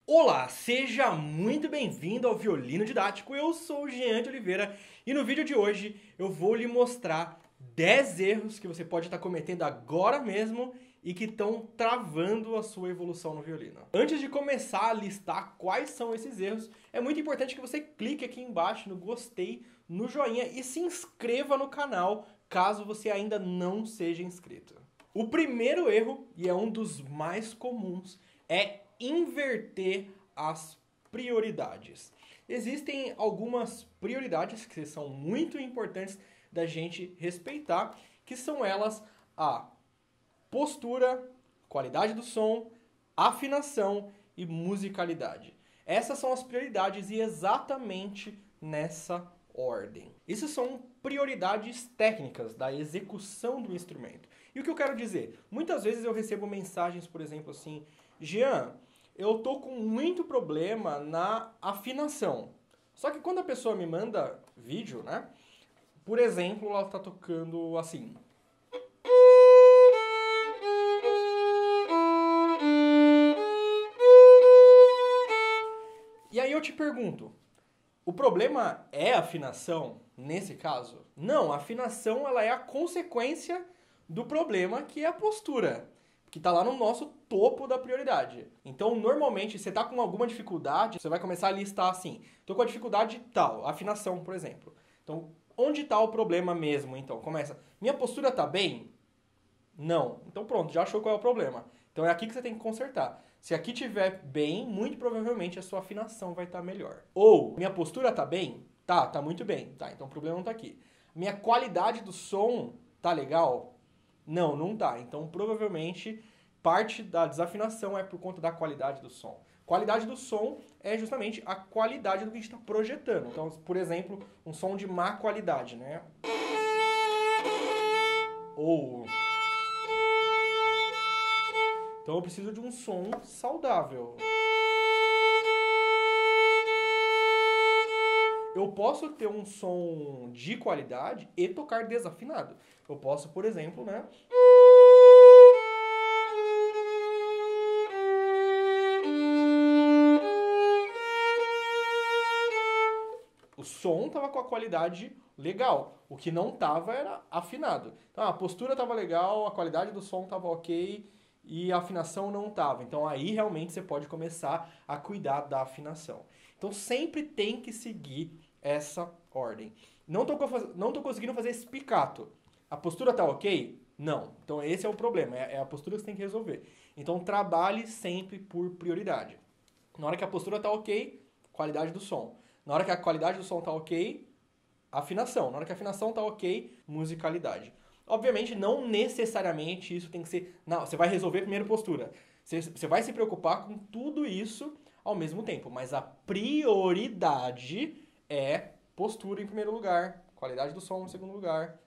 Olá, seja muito bem-vindo ao Violino Didático. Eu sou o Jean de Oliveira e no vídeo de hoje eu vou lhe mostrar 10 erros que você pode estar cometendo agora mesmo e que estão travando a sua evolução no violino. Antes de começar a listar quais são esses erros, é muito importante que você clique aqui embaixo no gostei, no joinha e se inscreva no canal caso você ainda não seja inscrito. O primeiro erro, e é um dos mais comuns, é inverter as prioridades. Existem algumas prioridades que são muito importantes da gente respeitar, que são elas a postura, qualidade do som, afinação e musicalidade. Essas são as prioridades e exatamente nessa ordem. Isso são prioridades técnicas da execução do instrumento. E o que eu quero dizer? Muitas vezes eu recebo mensagens, por exemplo, assim: Jean, eu tô com muito problema na afinação. Só que quando a pessoa me manda vídeo, né? Por exemplo, ela tá tocando assim. E aí eu te pergunto, o problema é a afinação nesse caso? Não, a afinação ela é a consequência do problema, que é a postura, que está lá no nosso topo da prioridade. Então, normalmente, você está com alguma dificuldade, você vai começar a listar assim: estou com a dificuldade tal, afinação, por exemplo. Então, onde está o problema mesmo? Então, começa: minha postura está bem? Não. Então, pronto, já achou qual é o problema. Então, é aqui que você tem que consertar. Se aqui estiver bem, muito provavelmente a sua afinação vai estar melhor. Ou, minha postura está bem? Tá muito bem. Tá, então o problema não está aqui. Minha qualidade do som tá legal? Não tá. Então, provavelmente, parte da desafinação é por conta da qualidade do som. Qualidade do som é justamente a qualidade do que a gente está projetando. Então, por exemplo, um som de má qualidade, né? Ou... Então eu preciso de um som saudável. Eu posso ter um som de qualidade e tocar desafinado. Eu posso, por exemplo, né? O som tava com a qualidade legal. O que não tava era afinado. Então a postura tava legal, a qualidade do som tava ok e a afinação não tava. Então aí realmente você pode começar a cuidar da afinação. Então sempre tem que seguir essa ordem. Não tô conseguindo fazer esse picato. A postura tá ok? Não. Então esse é o problema, é a postura que você tem que resolver. Então trabalhe sempre por prioridade. Na hora que a postura tá ok, qualidade do som. Na hora que a qualidade do som tá ok, afinação. Na hora que a afinação tá ok, musicalidade. Obviamente, não necessariamente isso tem que ser... Não, você vai resolver primeiro postura. Você vai se preocupar com tudo isso ao mesmo tempo. Mas a prioridade é postura em primeiro lugar, qualidade do som em segundo lugar,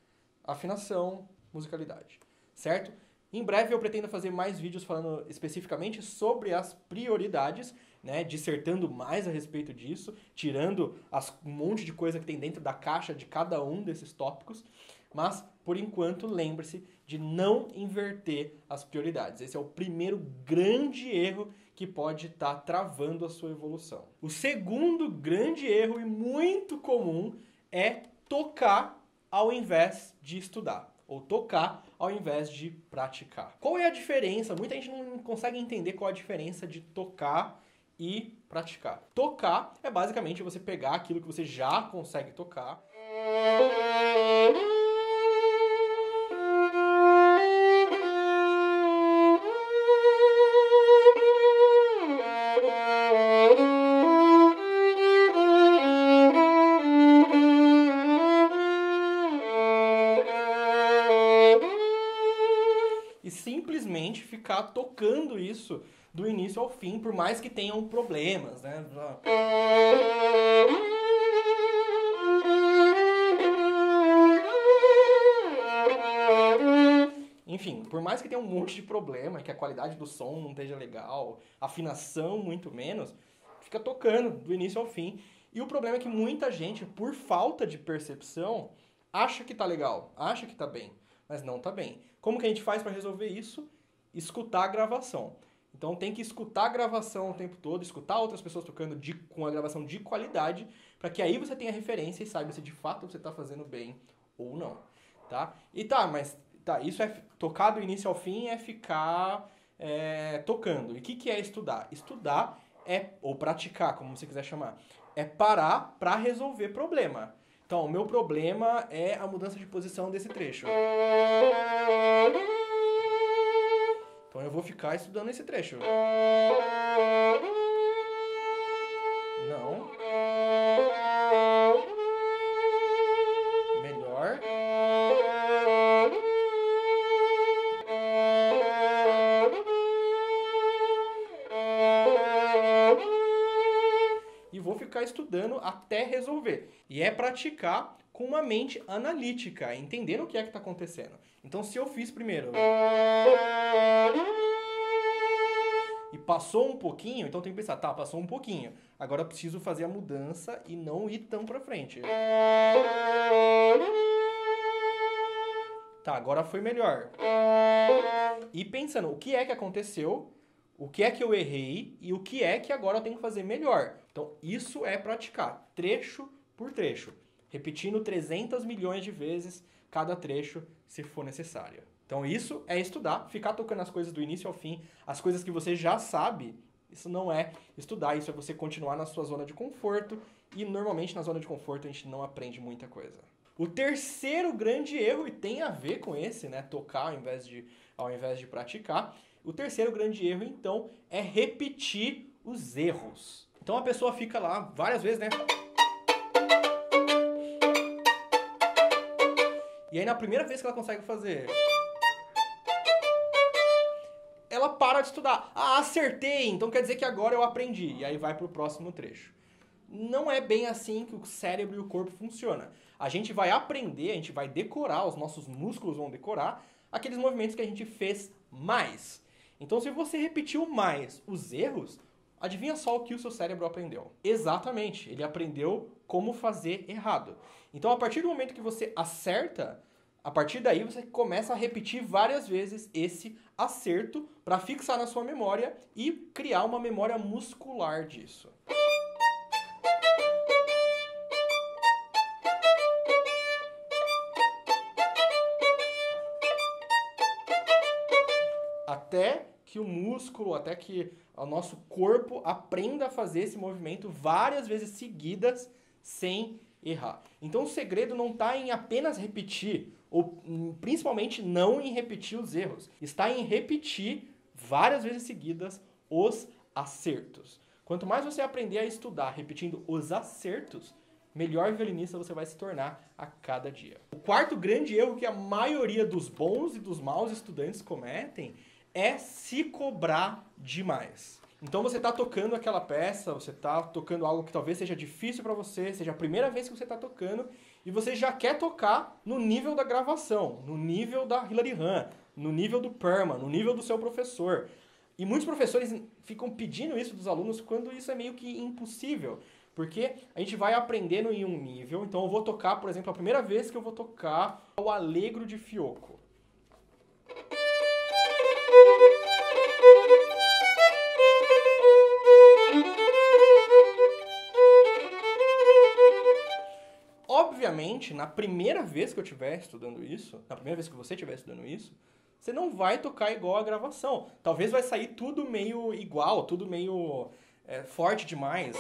afinação, musicalidade. Certo? Em breve eu pretendo fazer mais vídeos falando especificamente sobre as prioridades, né, dissertando mais a respeito disso, tirando um monte de coisa que tem dentro da caixa de cada um desses tópicos. Mas, por enquanto, lembre-se de não inverter as prioridades. Esse é o primeiro grande erro que pode estar travando a sua evolução. O segundo grande erro, e muito comum, é tocar ao invés de estudar. Ou tocar ao invés de praticar. Qual é a diferença? Muita gente não consegue entender qual é a diferença de tocar e praticar. Tocar é basicamente você pegar aquilo que você já consegue tocar e simplesmente ficar tocando isso do início ao fim, por mais que tenham problemas, né? Enfim, por mais que tenha um monte de problema, que a qualidade do som não esteja legal, afinação muito menos, fica tocando do início ao fim. E o problema é que muita gente, por falta de percepção, acha que tá legal, acha que tá bem, mas não tá bem. Como que a gente faz para resolver isso? Escutar a gravação. Então tem que escutar a gravação o tempo todo, escutar outras pessoas tocando com a gravação de qualidade, para que aí você tenha referência e saiba se de fato você está fazendo bem ou não, tá? Isso é tocar do início ao fim, é ficar tocando. E o que é estudar? Estudar ou praticar, como você quiser chamar, é parar para resolver problema. Então, o meu problema é a mudança de posição desse trecho. Então eu vou ficar estudando esse trecho. Não. Melhor. E vou ficar estudando até resolver. E é praticar com uma mente analítica, entendendo o que é que está acontecendo. Então, se eu fiz primeiro e passou um pouquinho, então tem que pensar, tá, passou um pouquinho. Agora eu preciso fazer a mudança e não ir tão pra frente. Tá, agora foi melhor. E pensando, o que é que aconteceu, o que é que eu errei e o que é que agora eu tenho que fazer melhor. Então, isso é praticar, trecho por trecho. Repetindo 300 milhões de vezes cada trecho, se for necessário. Então isso é estudar, ficar tocando as coisas do início ao fim, as coisas que você já sabe, isso não é estudar, isso é você continuar na sua zona de conforto, e normalmente na zona de conforto a gente não aprende muita coisa. O terceiro grande erro, e tem a ver com esse, né, tocar ao invés de praticar, o terceiro grande erro, então, é repetir os erros. Então a pessoa fica lá várias vezes, né? E aí na primeira vez que ela consegue fazer, ela para de estudar. Ah, acertei, então quer dizer que agora eu aprendi. E aí vai pro próximo trecho. Não é bem assim que o cérebro e o corpo funcionam. A gente vai aprender, a gente vai decorar, os nossos músculos vão decorar aqueles movimentos que a gente fez mais. Então se você repetiu mais os erros, adivinha só o que o seu cérebro aprendeu? Exatamente, ele aprendeu como fazer errado. Então, a partir do momento que você acerta, a partir daí você começa a repetir várias vezes esse acerto para fixar na sua memória e criar uma memória muscular disso. Até que o músculo, até que o nosso corpo aprenda a fazer esse movimento várias vezes seguidas sem errar. Então o segredo não está em apenas repetir, ou principalmente não em repetir os erros. Está em repetir várias vezes seguidas os acertos. Quanto mais você aprender a estudar repetindo os acertos, melhor violinista você vai se tornar a cada dia. O quarto grande erro que a maioria dos bons e dos maus estudantes cometem é se cobrar demais. Então você está tocando aquela peça, você está tocando algo que talvez seja difícil para você, seja a primeira vez que você está tocando, e você já quer tocar no nível da gravação, no nível da Hilary Hahn, no nível do Perman, no nível do seu professor. E muitos professores ficam pedindo isso dos alunos quando isso é meio que impossível, porque a gente vai aprendendo em um nível. Então eu vou tocar, por exemplo, a primeira vez que eu vou tocar o Allegro de Fiocco. Obviamente, na primeira vez que eu estiver estudando isso, na primeira vez que você estiver estudando isso, você não vai tocar igual a gravação. Talvez vai sair tudo meio igual, tudo meio forte demais.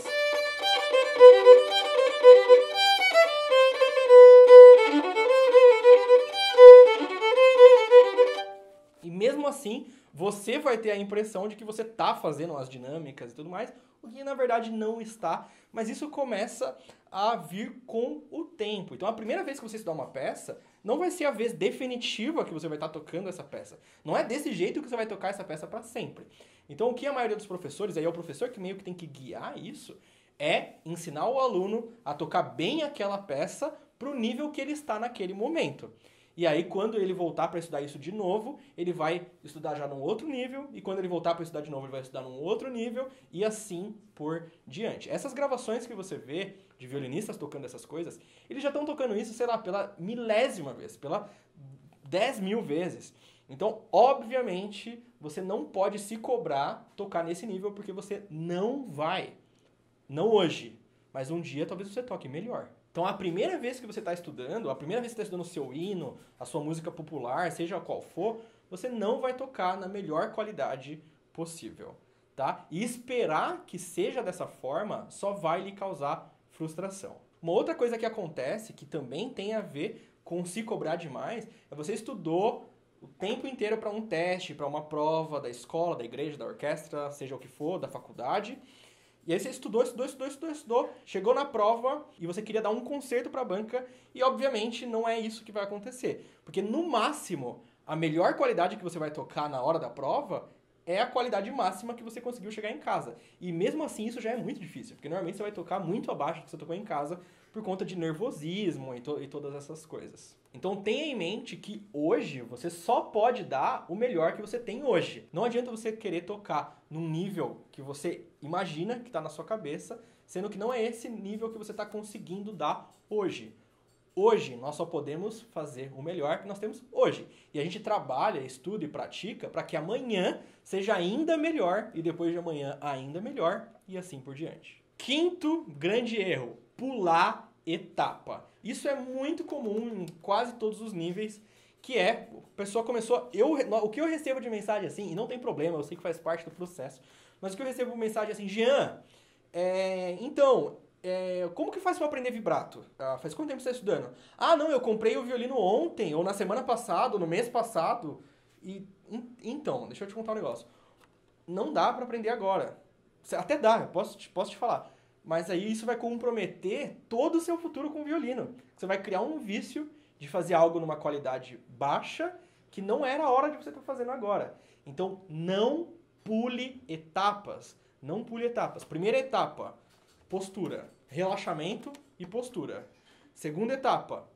E mesmo assim, você vai ter a impressão de que você está fazendo as dinâmicas e tudo mais, o que na verdade não está, mas isso começa a vir com o tempo. Então a primeira vez que você estudar uma peça, não vai ser a vez definitiva que você vai estar tocando essa peça. Não é desse jeito que você vai tocar essa peça para sempre. Então o que a maioria dos professores, aí é o professor que meio que tem que guiar isso, é ensinar o aluno a tocar bem aquela peça para o nível que ele está naquele momento. E aí, quando ele voltar para estudar isso de novo, ele vai estudar já num outro nível, e quando ele voltar para estudar de novo, ele vai estudar num outro nível, e assim por diante. Essas gravações que você vê de violinistas tocando essas coisas, eles já estão tocando isso, sei lá, pela milésima vez, pela 10.000 vezes. Então, obviamente, você não pode se cobrar tocar nesse nível porque você não vai. Não hoje, mas um dia talvez você toque melhor. Então, a primeira vez que você está estudando, a primeira vez que você está estudando o seu hino, a sua música popular, seja qual for, você não vai tocar na melhor qualidade possível, tá? E esperar que seja dessa forma só vai lhe causar frustração. Uma outra coisa que acontece, que também tem a ver com se cobrar demais, é você estudou o tempo inteiro para um teste, para uma prova da escola, da igreja, da orquestra, seja o que for, da faculdade. E aí você estudou, chegou na prova e você queria dar um concerto para a banca e obviamente não é isso que vai acontecer. Porque no máximo, a melhor qualidade que você vai tocar na hora da prova é a qualidade máxima que você conseguiu chegar em casa. E mesmo assim isso já é muito difícil, porque normalmente você vai tocar muito abaixo do que você tocou em casa por conta de nervosismo e todas essas coisas. Então tenha em mente que hoje você só pode dar o melhor que você tem hoje. Não adianta você querer tocar num nível que você imagina que está na sua cabeça, sendo que não é esse nível que você está conseguindo dar hoje. Hoje nós só podemos fazer o melhor que nós temos hoje. E a gente trabalha, estuda e pratica para que amanhã seja ainda melhor e depois de amanhã ainda melhor e assim por diante. Quinto grande erro, pular etapa. Isso é muito comum em quase todos os níveis, que é, a pessoa começou, o que eu recebo de mensagem assim, e não tem problema, eu sei que faz parte do processo, mas o que eu recebo de mensagem assim, Jean, como que faz para aprender vibrato? Faz quanto tempo você está estudando? Ah, não, eu comprei o violino ontem, ou na semana passada, ou no mês passado. Então, deixa eu te contar um negócio. Não dá para aprender agora. Até dá, eu posso te falar. Mas aí isso vai comprometer todo o seu futuro com o violino. Você vai criar um vício de fazer algo numa qualidade baixa que não era a hora de você estar fazendo agora. Então, não pule etapas. Não pule etapas. Primeira etapa, postura, relaxamento e postura. Segunda etapa,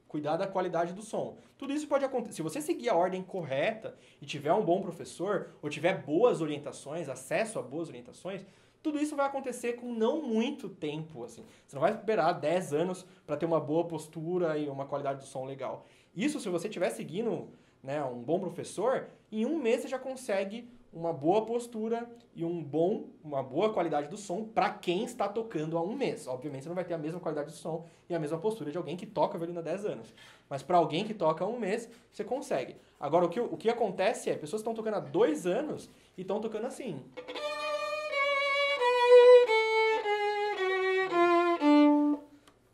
cuidar da qualidade do som. Tudo isso pode acontecer. Se você seguir a ordem correta e tiver um bom professor, ou tiver boas orientações, acesso a boas orientações, tudo isso vai acontecer com não muito tempo, assim. Você não vai esperar 10 anos para ter uma boa postura e uma qualidade do som legal. Isso, se você estiver seguindo, né, um bom professor, em um mês você já consegue uma boa postura e uma boa qualidade do som para quem está tocando há um mês. Obviamente você não vai ter a mesma qualidade do som e a mesma postura de alguém que toca violino há 10 anos. Mas para alguém que toca há um mês, você consegue. Agora, o que acontece é, pessoas estão tocando há 2 anos e estão tocando assim.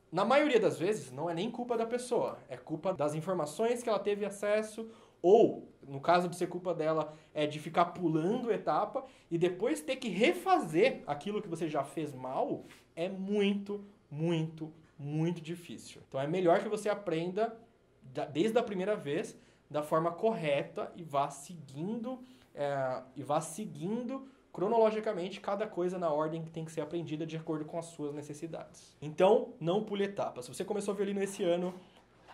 Na maioria das vezes, não é nem culpa da pessoa, é culpa das informações que ela teve acesso, ou, no caso de ser culpa dela, é de ficar pulando etapa e depois ter que refazer aquilo que você já fez mal, é muito, muito, muito difícil. Então é melhor que você aprenda desde a primeira vez, da forma correta e vá seguindo cronologicamente cada coisa na ordem que tem que ser aprendida de acordo com as suas necessidades. Então, não pule etapas. Se você começou violino esse ano,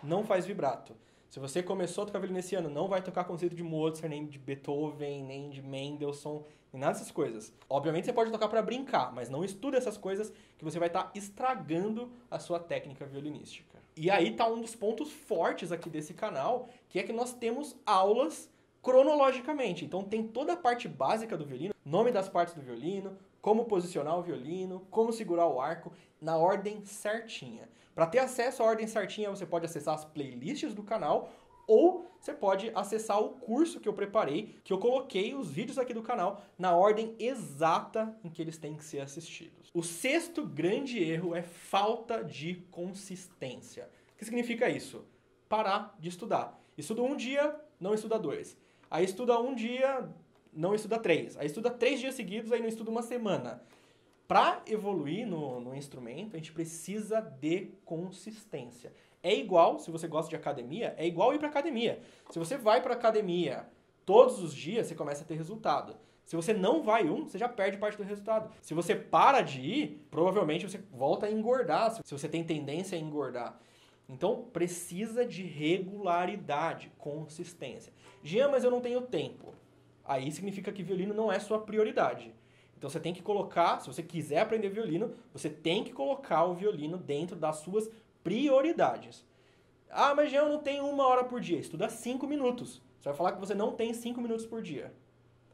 não faz vibrato. Se você começou a tocar violino esse ano, não vai tocar conceito de Mozart, nem de Beethoven, nem de Mendelssohn, nem nada dessas coisas. Obviamente você pode tocar para brincar, mas não estude essas coisas que você vai estar estragando a sua técnica violinística. E aí está um dos pontos fortes aqui desse canal, que é que nós temos aulas cronologicamente. Então tem toda a parte básica do violino, nome das partes do violino, como posicionar o violino, como segurar o arco, na ordem certinha. Para ter acesso à ordem certinha, você pode acessar as playlists do canal ou você pode acessar o curso que eu preparei, que eu coloquei os vídeos aqui do canal na ordem exata em que eles têm que ser assistidos. O sexto grande erro é falta de consistência. O que significa isso? Parar de estudar. Estuda um dia, não estuda 2. Aí estuda um dia, não estuda 3. Aí estuda 3 dias seguidos, aí não estuda uma semana. Para evoluir no instrumento, a gente precisa de consistência. É igual, se você gosta de academia, é igual ir para academia. Se você vai para academia todos os dias, você começa a ter resultado. Se você não vai você já perde parte do resultado. Se você para de ir, provavelmente você volta a engordar, se você tem tendência a engordar. Então, precisa de regularidade, consistência. Jean, mas eu não tenho tempo. Aí significa que violino não é sua prioridade. Então, você tem que colocar, se você quiser aprender violino, você tem que colocar o violino dentro das suas prioridades. Ah, mas Jean, eu não tenho 1 hora por dia. Estuda 5 minutos. Você vai falar que você não tem 5 minutos por dia.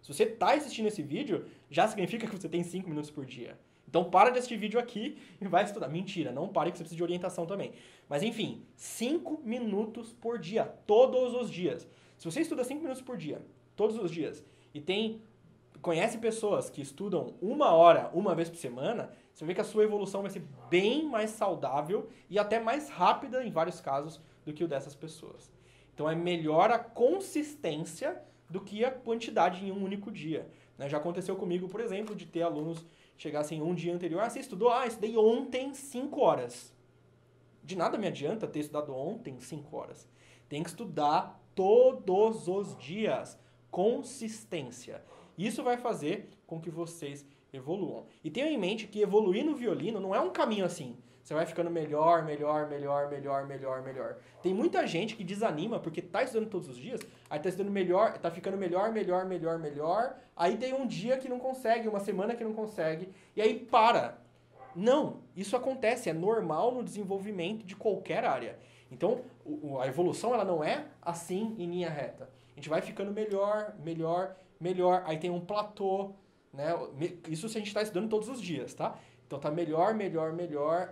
Se você está assistindo esse vídeo, já significa que você tem 5 minutos por dia. Então para de assistir vídeo aqui e vai estudar. Mentira, não pare que você precisa de orientação também. Mas enfim, 5 minutos por dia, todos os dias. Se você estuda 5 minutos por dia, todos os dias, e conhece pessoas que estudam 1 hora, uma vez por semana, você vai ver que a sua evolução vai ser bem mais saudável e até mais rápida, em vários casos, do que o dessas pessoas. Então é melhor a consistência do que a quantidade em um único dia. Né? Já aconteceu comigo, por exemplo, de ter alunos chegassem um dia anterior, você estudou? Estudei ontem 5 horas. De nada me adianta ter estudado ontem 5 horas. Tem que estudar todos os dias. Consistência. Isso vai fazer com que vocês evoluam. E tenham em mente que evoluir no violino não é um caminho assim. Você vai ficando melhor. Tem muita gente que desanima porque tá estudando todos os dias, aí tá estudando melhor, tá ficando melhor. Aí tem um dia que não consegue, uma semana que não consegue, e aí para. Não, isso acontece, é normal no desenvolvimento de qualquer área. Então, a evolução ela não é assim em linha reta. A gente vai ficando melhor. Aí tem um platô, né? Isso se a gente está estudando todos os dias, tá? Então tá melhor.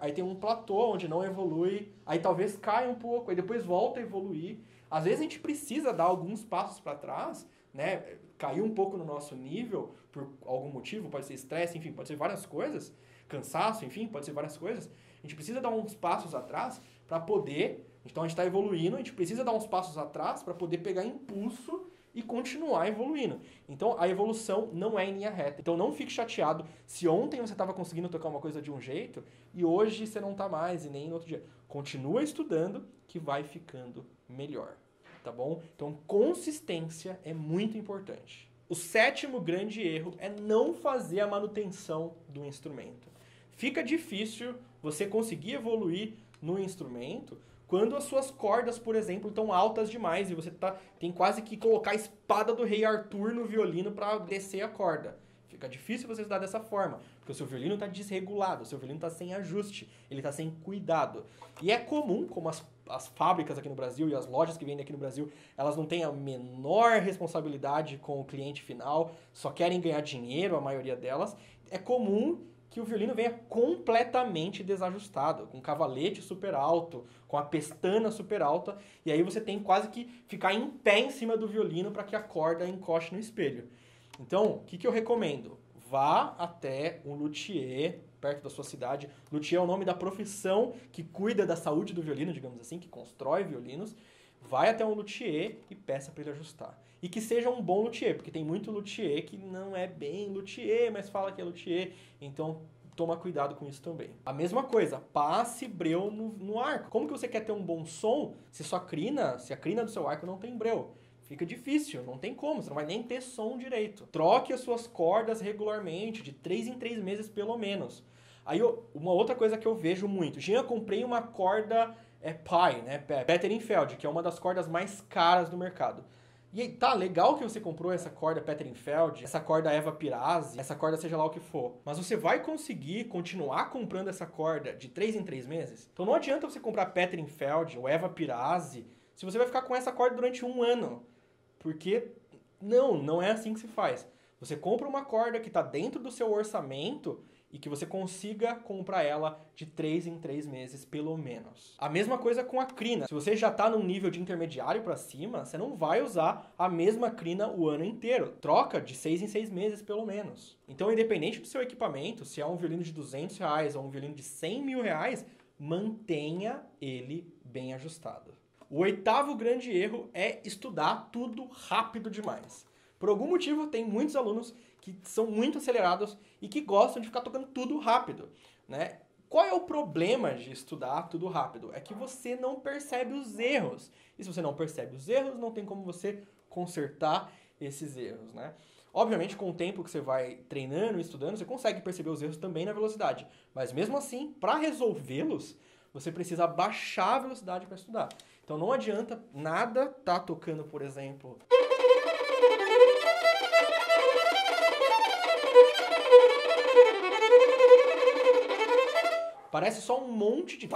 Aí tem um platô onde não evolui. Aí talvez caia um pouco, aí depois volta a evoluir. Às vezes a gente precisa dar alguns passos para trás, né? Cair um pouco no nosso nível por algum motivo, pode ser estresse, enfim, pode ser várias coisas. Cansaço, enfim, pode ser várias coisas. A gente precisa dar uns passos atrás para poder... Então a gente está evoluindo, a gente precisa dar uns passos atrás para poder pegar impulso e continuar evoluindo. Então a evolução não é em linha reta. Então não fique chateado se ontem você estava conseguindo tocar uma coisa de um jeito e hoje você não está mais e nem no outro dia. Continua estudando que vai ficando melhor, tá bom? Então consistência é muito importante. O 7º grande erro é não fazer a manutenção do instrumento. Fica difícil você conseguir evoluir no instrumento quando as suas cordas, por exemplo, estão altas demais e você tem quase que colocar a espada do rei Arthur no violino para descer a corda. Fica difícil você estudar dessa forma, porque o seu violino está desregulado, o seu violino está sem ajuste, ele está sem cuidado. E é comum, como as fábricas aqui no Brasil e as lojas que vendem aqui no Brasil, elas não têm a menor responsabilidade com o cliente final, só querem ganhar dinheiro, a maioria delas. É comum que o violino venha completamente desajustado, com cavalete super alto, com a pestana super alta, e aí você tem quase que ficar em pé em cima do violino para que a corda encoste no espelho. Então, o que eu recomendo? Vá até um luthier perto da sua cidade. Luthier é o nome da profissão que cuida da saúde do violino, digamos assim, que constrói violinos. Vai até um luthier e peça para ele ajustar. E que seja um bom luthier, porque tem muito luthier que não é bem luthier, mas fala que é luthier. Então, toma cuidado com isso também. A mesma coisa, passe breu no arco. Como que você quer ter um bom som se a crina do seu arco não tem breu? Fica difícil, não tem como, você não vai nem ter som direito. Troque as suas cordas regularmente, de 3 em 3 meses pelo menos. Aí, uma outra coisa que eu vejo muito, Jean, comprei uma corda Pi, né, Pettenfeld, que é uma das cordas mais caras do mercado. E aí, tá, legal que você comprou essa corda Pettenfeld, essa corda Eva Pirazzi, essa corda seja lá o que for. Mas você vai conseguir continuar comprando essa corda de 3 em 3 meses? Então não adianta você comprar Pettenfeld ou Eva Pirazzi se você vai ficar com essa corda durante 1 ano. Porque não é assim que se faz. Você compra uma corda que está dentro do seu orçamento e que você consiga comprar ela de 3 em 3 meses, pelo menos. A mesma coisa com a crina. Se você já está num nível de intermediário para cima, você não vai usar a mesma crina o ano inteiro. Troca de 6 em 6 meses, pelo menos. Então, independente do seu equipamento, se é um violino de R$200 ou um violino de R$100 mil, mantenha ele bem ajustado. O 8º grande erro é estudar tudo rápido demais. Por algum motivo, tem muitos alunos que são muito acelerados e que gostam de ficar tocando tudo rápido, né? Qual é o problema de estudar tudo rápido? É que você não percebe os erros. E se você não percebe os erros, não tem como você consertar esses erros, né? Obviamente, com o tempo que você vai treinando e estudando, você consegue perceber os erros também na velocidade. Mas mesmo assim, para resolvê-los, você precisa baixar a velocidade para estudar. Então não adianta nada tá tocando, por exemplo... Parece só um monte de...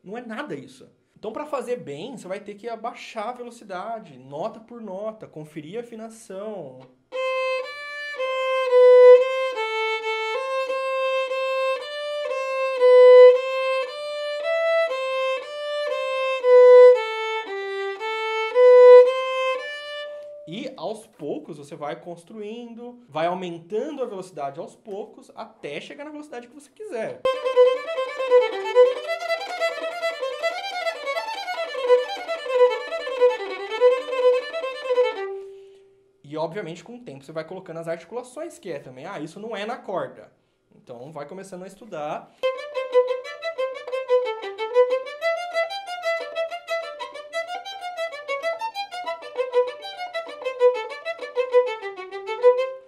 Não é nada isso. Então, para fazer bem, você vai ter que abaixar a velocidade, nota por nota, conferir a afinação. E aos poucos você vai construindo, vai aumentando a velocidade aos poucos até chegar na velocidade que você quiser. E obviamente com o tempo você vai colocando as articulações, que é também, isso não é na corda. Então vai começando a estudar.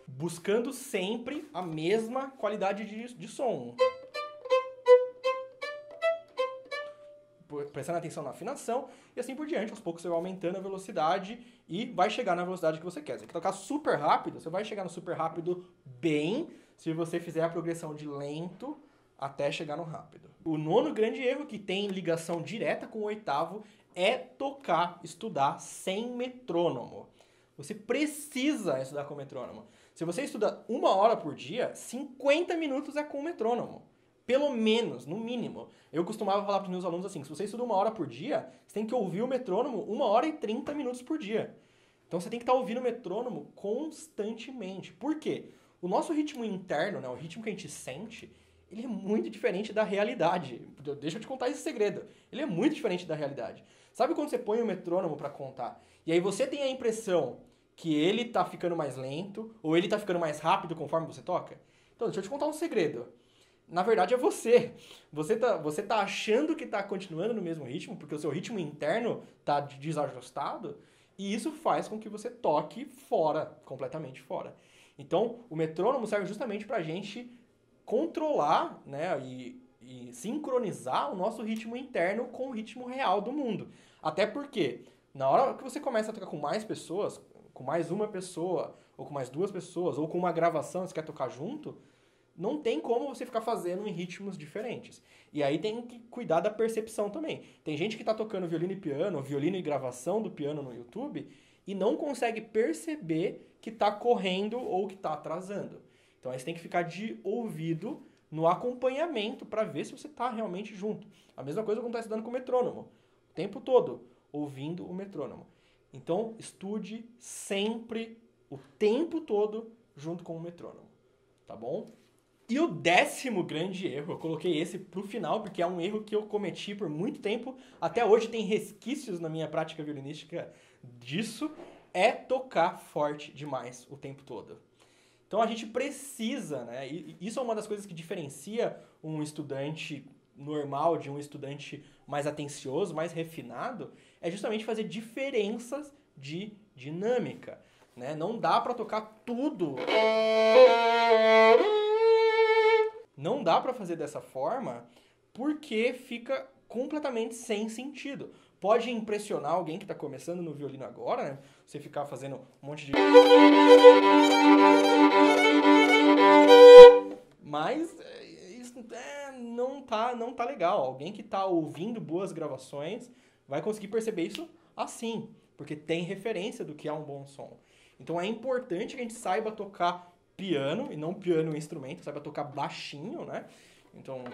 Buscando sempre a mesma qualidade de som. Prestando atenção na afinação e assim por diante. Aos poucos você vai aumentando a velocidade e vai chegar na velocidade que você quer. Se você tocar super rápido, você vai chegar no super rápido bem se você fizer a progressão de lento até chegar no rápido. O nono grande erro, que tem ligação direta com o oitavo, é tocar, estudar sem metrônomo. Você precisa estudar com metrônomo. Se você estuda 1 hora por dia, 50 minutos é com metrônomo. Pelo menos, no mínimo. Eu costumava falar para os meus alunos assim, se você estuda 1 hora por dia, você tem que ouvir o metrônomo 1 hora e 30 minutos por dia. Então você tem que estar ouvindo o metrônomo constantemente. Por quê? O nosso ritmo interno, né, o ritmo que a gente sente, ele é muito diferente da realidade. Deixa eu te contar esse segredo. Ele é muito diferente da realidade. Sabe quando você põe o metrônomo para contar, e aí você tem a impressão que ele tá ficando mais lento, ou ele tá ficando mais rápido conforme você toca? Então, deixa eu te contar um segredo. Na verdade, é você. Você tá achando que tá continuando no mesmo ritmo, porque o seu ritmo interno tá desajustado, e isso faz com que você toque fora, completamente fora. Então, o metrônomo serve justamente pra gente controlar, né, e sincronizar o nosso ritmo interno com o ritmo real do mundo. Até porque, na hora que você começa a tocar com mais pessoas, com mais uma pessoa, ou com mais 2 pessoas, ou com uma gravação, você quer tocar junto, não tem como você ficar fazendo em ritmos diferentes. E aí tem que cuidar da percepção também. Tem gente que tá tocando violino e piano, violino e gravação do piano no YouTube, e não consegue perceber que tá correndo ou que tá atrasando. Então aí você tem que ficar de ouvido no acompanhamento para ver se você tá realmente junto. A mesma coisa acontece estudando com o metrônomo. O tempo todo, ouvindo o metrônomo. Então, estude sempre, o tempo todo, junto com o metrônomo. Tá bom? E o 10º grande erro, eu coloquei esse pro final, porque é um erro que eu cometi por muito tempo, até hoje tem resquícios na minha prática violinística disso, é tocar forte demais o tempo todo. Então a gente precisa, né? E isso é uma das coisas que diferencia um estudante normal de um estudante mais atencioso, mais refinado, é justamente fazer diferenças de dinâmica, né? Não dá para tocar tudo. Não dá para fazer dessa forma porque fica completamente sem sentido. Pode impressionar alguém que está começando no violino agora, né? Você ficar fazendo um monte de... Mas isso não tá legal. Alguém que está ouvindo boas gravações vai conseguir perceber isso assim, porque tem referência do que é um bom som. Então é importante que a gente saiba tocar piano, e não piano instrumento, saiba tocar baixinho, né? Então...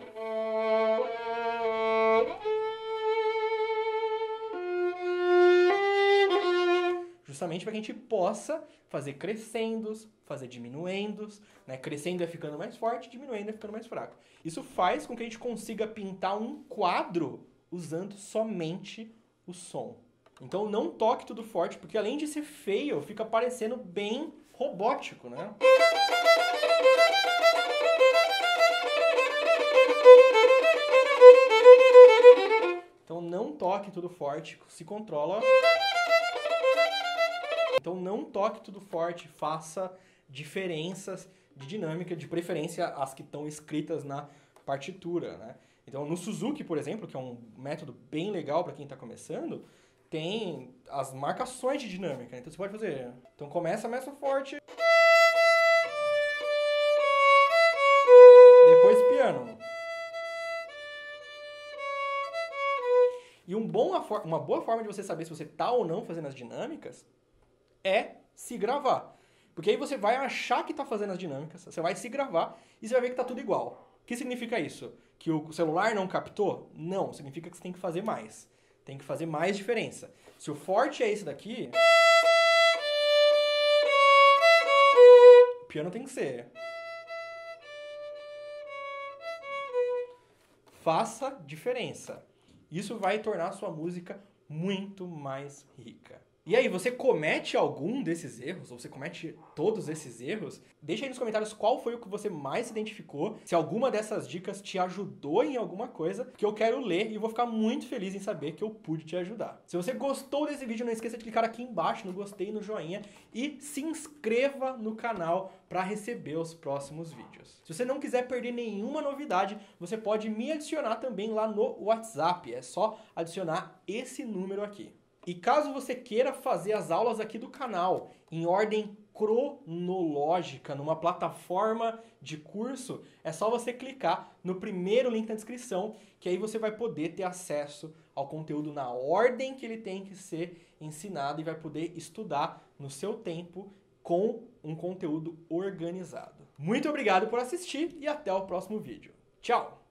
justamente para que a gente possa fazer crescendos, fazer diminuendos, né? Crescendo é ficando mais forte, diminuendo é ficando mais fraco. Isso faz com que a gente consiga pintar um quadro usando somente o som. Então não toque tudo forte, porque além de ser feio, fica parecendo bem robótico, né? Então não toque tudo forte, se controla. Então não toque tudo forte, faça diferenças de dinâmica, de preferência as que estão escritas na partitura, né? Então no Suzuki, por exemplo, que é um método bem legal para quem está começando, tem as marcações de dinâmica. Então você pode fazer. Então começa forte. Depois piano. E um uma boa forma de você saber se você tá ou não fazendo as dinâmicas é se gravar. Porque aí você vai achar que tá fazendo as dinâmicas, você vai se gravar e você vai ver que tá tudo igual. O que significa isso? Que o celular não captou? Não, significa que você tem que fazer mais. Tem que fazer mais diferença. Se o forte é esse daqui, o piano tem que ser. Faça diferença. Isso vai tornar a sua música muito mais rica. E aí, você comete algum desses erros? Ou você comete todos esses erros? Deixa aí nos comentários qual foi o que você mais se identificou. Se alguma dessas dicas te ajudou em alguma coisa, que eu quero ler e vou ficar muito feliz em saber que eu pude te ajudar. Se você gostou desse vídeo, não esqueça de clicar aqui embaixo no gostei, no joinha e se inscreva no canal para receber os próximos vídeos. Se você não quiser perder nenhuma novidade, você pode me adicionar também lá no WhatsApp. É só adicionar esse número aqui. E caso você queira fazer as aulas aqui do canal em ordem cronológica, numa plataforma de curso, é só você clicar no primeiro link na descrição, que aí você vai poder ter acesso ao conteúdo na ordem que ele tem que ser ensinado e vai poder estudar no seu tempo com um conteúdo organizado. Muito obrigado por assistir e até o próximo vídeo. Tchau!